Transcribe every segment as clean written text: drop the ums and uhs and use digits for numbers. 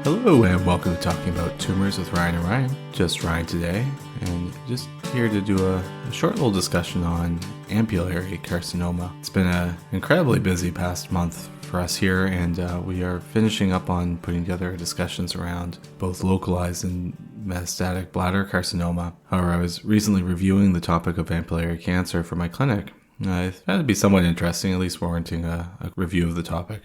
Hello and welcome to Talking About Tumors with Ryan and Ryan. Just Ryan today, and just here to do a short little discussion on ampullary carcinoma. It's been an incredibly busy past month for us here, and we are finishing up on putting together discussions around both localized and metastatic bladder carcinoma. However, I was recently reviewing the topic of ampullary cancer for my clinic. I found it to be somewhat interesting, at least warranting a review of the topic.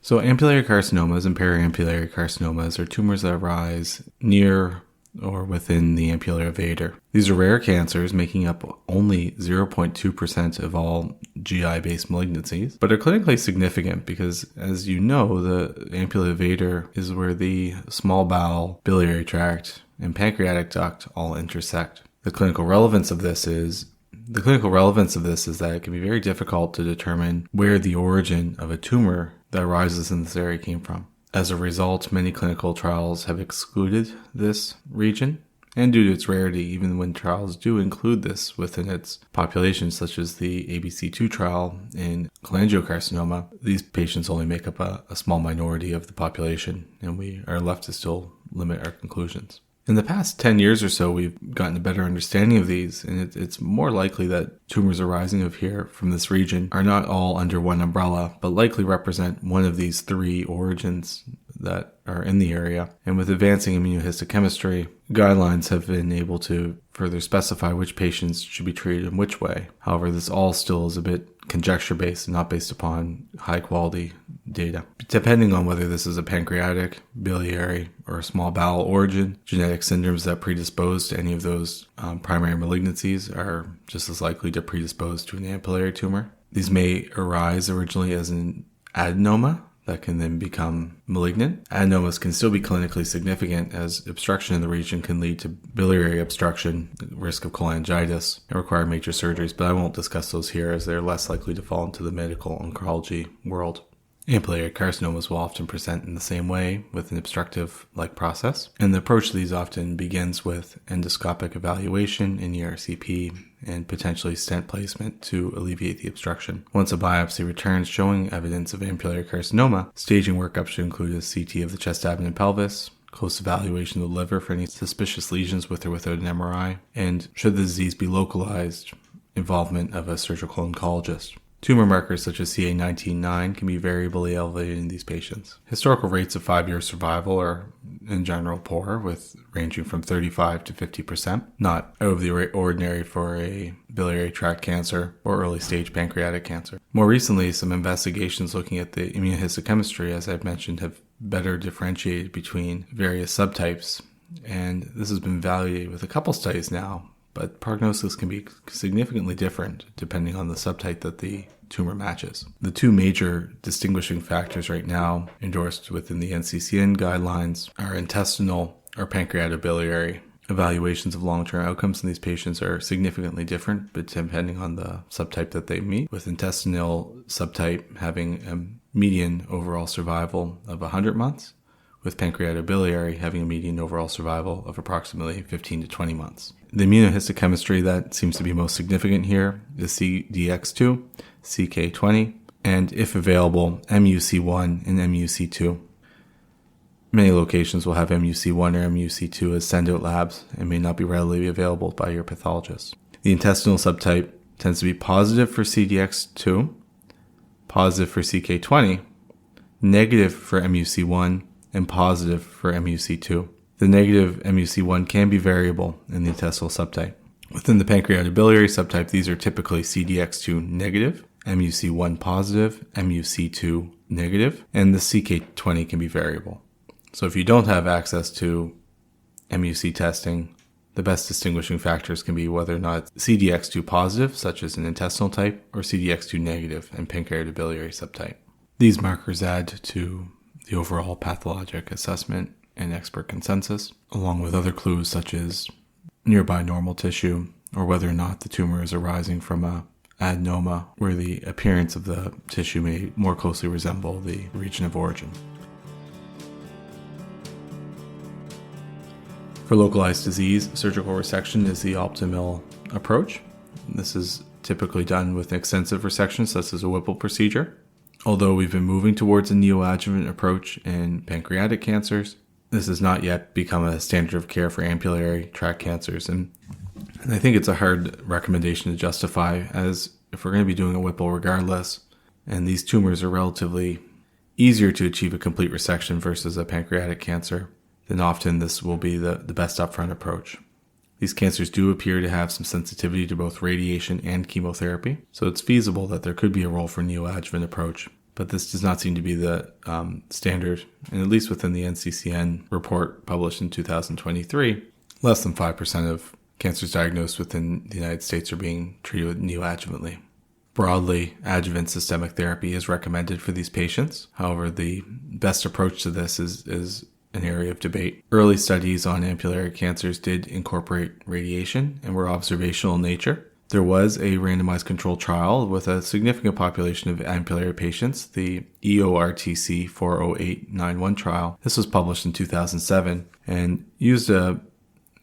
So ampullary carcinomas and periampullary carcinomas are tumors that arise near or within the ampullary vader. These are rare cancers making up only 0.2% of all GI-based malignancies, but are clinically significant because, as you know, the ampullary vader is where the small bowel, biliary tract, and pancreatic duct all intersect. The clinical relevance of this is that it can be very difficult to determine where the origin of a tumor that arises in this area came from. As a result, many clinical trials have excluded this region, and due to its rarity, even when trials do include this within its population, such as the ABC2 trial in cholangiocarcinoma, these patients only make up a small minority of the population, and we are left to still limit our conclusions. In the past 10 years or so, we've gotten a better understanding of these, and it's more likely that tumors arising from this region are not all under one umbrella, but likely represent one of these three origins that are in the area. And with advancing immunohistochemistry, guidelines have been able to further specify which patients should be treated in which way. However, this all still is a bit conjecture-based and not based upon high-quality data. Depending on whether this is a pancreatic, biliary, or a small bowel origin, genetic syndromes that predispose to any of those primary malignancies are just as likely to predispose to an ampullary tumor. These may arise originally as an adenoma that can then become malignant. Adenomas can still be clinically significant, as obstruction in the region can lead to biliary obstruction, risk of cholangitis, and require major surgeries, but I won't discuss those here as they're less likely to fall into the medical oncology world. Ampullary carcinomas will often present in the same way with an obstructive-like process, and the approach to these often begins with endoscopic evaluation in ERCP and potentially stent placement to alleviate the obstruction. Once a biopsy returns showing evidence of ampullary carcinoma, staging workup should include a CT of the chest, abdomen, pelvis, close evaluation of the liver for any suspicious lesions with or without an MRI, and should the disease be localized, involvement of a surgical oncologist. Tumor markers such as CA19-9 can be variably elevated in these patients. Historical rates of 5-year survival are in general poor, with ranging from 35 to 50%, not out of the ordinary for a biliary tract cancer or early stage pancreatic cancer. More recently, some investigations looking at the immunohistochemistry, as I've mentioned, have better differentiated between various subtypes, and this has been validated with a couple studies now. But prognosis can be significantly different depending on the subtype that the tumor matches. The two major distinguishing factors right now endorsed within the NCCN guidelines are intestinal or pancreatobiliary. Evaluations of long-term outcomes in these patients are significantly different, but depending on the subtype that they meet, with intestinal subtype having a median overall survival of 100 months, with pancreatobiliary having a median overall survival of approximately 15 to 20 months. The immunohistochemistry that seems to be most significant here is CDX2, CK20, and if available, MUC1 and MUC2. Many locations will have MUC1 or MUC2 as send-out labs and may not be readily available by your pathologist. The intestinal subtype tends to be positive for CDX2, positive for CK20, negative for MUC1, and positive for MUC2. The negative MUC1 can be variable in the intestinal subtype. Within the pancreatobiliary subtype, these are typically CDX2 negative, MUC1 positive, MUC2 negative, and the CK20 can be variable. So if you don't have access to MUC testing, the best distinguishing factors can be whether or not CDX2 positive, such as an intestinal type, or CDX2 negative and pancreatobiliary subtype. These markers add to the overall pathologic assessment and expert consensus, along with other clues such as nearby normal tissue or whether or not the tumor is arising from a adenoma where the appearance of the tissue may more closely resemble the region of origin. For localized disease, surgical resection is the optimal approach. This is typically done with extensive resection, such as a Whipple procedure. Although we've been moving towards a neoadjuvant approach in pancreatic cancers, this has not yet become a standard of care for ampullary tract cancers. And I think it's a hard recommendation to justify, as if we're going to be doing a Whipple regardless, and these tumors are relatively easier to achieve a complete resection versus a pancreatic cancer, then often this will be the best upfront approach. These cancers do appear to have some sensitivity to both radiation and chemotherapy, so it's feasible that there could be a role for a neoadjuvant approach, but this does not seem to be the standard, and at least within the NCCN report published in 2023, less than 5% of cancers diagnosed within the United States are being treated neoadjuvantly. Broadly, adjuvant systemic therapy is recommended for these patients. However, the best approach to this is an area of debate. Early studies on ampullary cancers did incorporate radiation and were observational in nature. There was a randomized controlled trial with a significant population of ampullary patients, the EORTC 40891 trial. This was published in 2007 and used a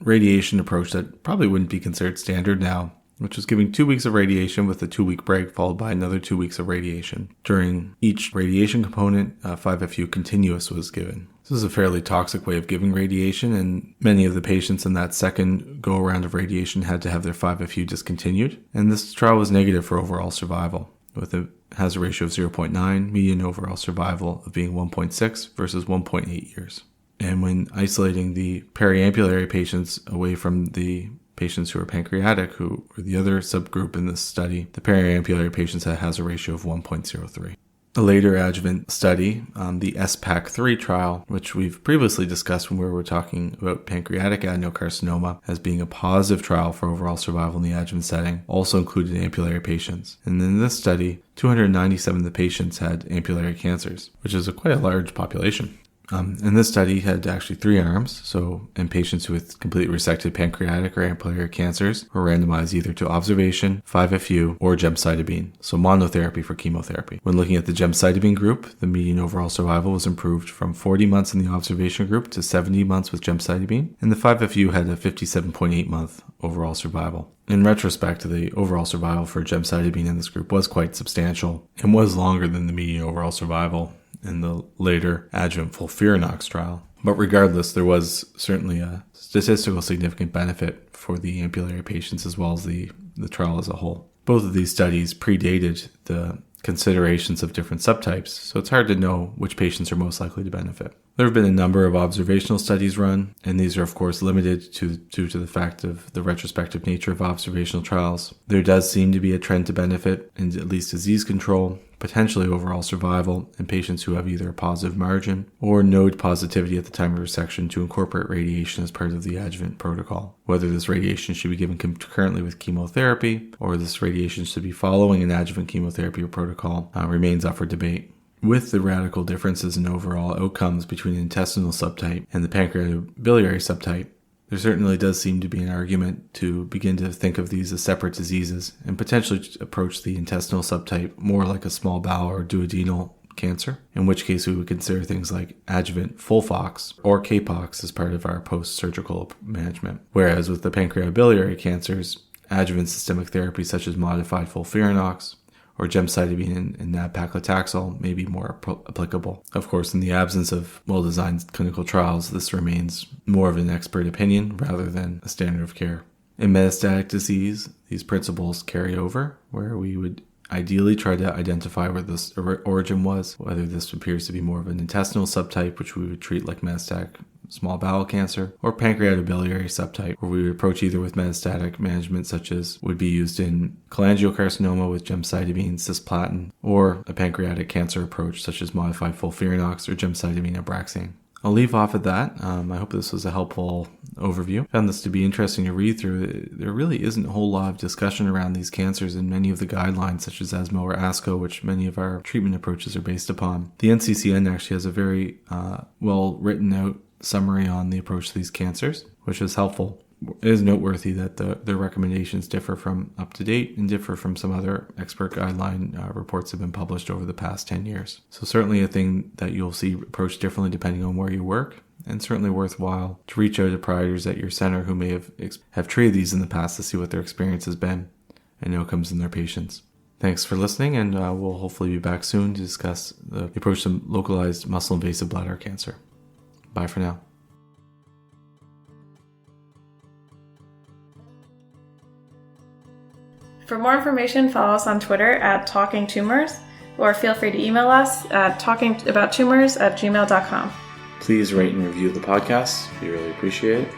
radiation approach that probably wouldn't be considered standard now, which was giving 2 weeks of radiation with a 2-week break followed by another 2 weeks of radiation. During each radiation component, 5FU continuous was given. This is a fairly toxic way of giving radiation, and many of the patients in that second go-around of radiation had to have their 5FU discontinued. And this trial was negative for overall survival, with a hazard ratio of 0.9, median overall survival of being 1.6 versus 1.8 years. And when isolating the periampullary patients away from the patients who are pancreatic, who were the other subgroup in this study, the periampullary patients had a hazard ratio of 1.03. A later adjuvant study, the SPAC3 trial, which we've previously discussed when we were talking about pancreatic adenocarcinoma as being a positive trial for overall survival in the adjuvant setting, also included ampullary patients. And in this study, 297 of the patients had ampullary cancers, which is quite a large population. And this study had actually 3 arms, in patients with completely resected pancreatic or ampullary cancers were randomized either to observation, 5FU, or gemcitabine, so monotherapy for chemotherapy. When looking at the gemcitabine group, the median overall survival was improved from 40 months in the observation group to 70 months with gemcitabine, and the 5FU had a 57.8-month overall survival. In retrospect, the overall survival for gemcitabine in this group was quite substantial and was longer than the median overall survival in the later adjuvant FOLFIRINOX trial. But regardless, there was certainly a statistical significant benefit for the ampullary patients as well as the trial as a whole. Both of these studies predated the considerations of different subtypes, so it's hard to know which patients are most likely to benefit. There have been a number of observational studies run, and these are of course limited due to the fact of the retrospective nature of observational trials. There does seem to be a trend to benefit in at least disease control, potentially overall survival in patients who have either a positive margin or node positivity at the time of resection to incorporate radiation as part of the adjuvant protocol. Whether this radiation should be given concurrently with chemotherapy or this radiation should be following an adjuvant chemotherapy protocol remains up for debate. With the radical differences in overall outcomes between the intestinal subtype and the pancreatobiliary subtype, there certainly does seem to be an argument to begin to think of these as separate diseases and potentially approach the intestinal subtype more like a small bowel or duodenal cancer, in which case we would consider things like adjuvant FOLFOX or CAPOX as part of our post-surgical management. Whereas with the pancreatobiliary cancers, adjuvant systemic therapy such as modified FOLFIRINOX or gemcitabine and nab-paclitaxel may be more applicable. Of course, in the absence of well-designed clinical trials, this remains more of an expert opinion rather than a standard of care. In metastatic disease, these principles carry over, where we would ideally try to identify where this origin was, whether this appears to be more of an intestinal subtype, which we would treat like metastatic small bowel cancer, or pancreatobiliary subtype, where we would approach either with metastatic management such as would be used in cholangiocarcinoma with gemcitabine, cisplatin, or a pancreatic cancer approach such as modified FOLFIRINOX or gemcitabine Abraxane. I'll leave off at that. I hope this was a helpful overview. I found this to be interesting to read through. There really isn't a whole lot of discussion around these cancers in many of the guidelines such as ESMO or ASCO, which many of our treatment approaches are based upon. The NCCN actually has a very well written out summary on the approach to these cancers, which is helpful. It is noteworthy that their recommendations differ from up to date and differ from some other expert guideline reports that have been published over the past 10 years. So certainly a thing that you'll see approached differently depending on where you work, and certainly worthwhile to reach out to providers at your center who may have treated these in the past to see what their experience has been and outcomes in their patients. Thanks for listening, and we'll hopefully be back soon to discuss the approach to localized muscle invasive bladder cancer. Bye for now. For more information, follow us on Twitter at Talking Tumors, or feel free to email us at talkingabouttumors@gmail.com. Please rate and review the podcast. We really appreciate it.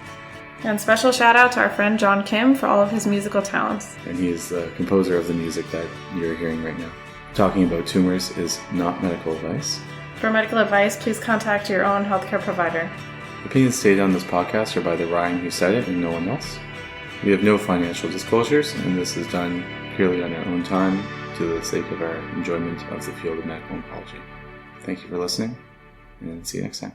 And special shout out to our friend John Kim for all of his musical talents. And he is the composer of the music that you're hearing right now. Talking About Tumors is not medical advice. For medical advice, please contact your own healthcare provider. Opinions stated on this podcast are by the Ryan who said it and no one else. We have no financial disclosures, and this is done purely on our own time to the sake of our enjoyment of the field of medical oncology. Thank you for listening, and see you next time.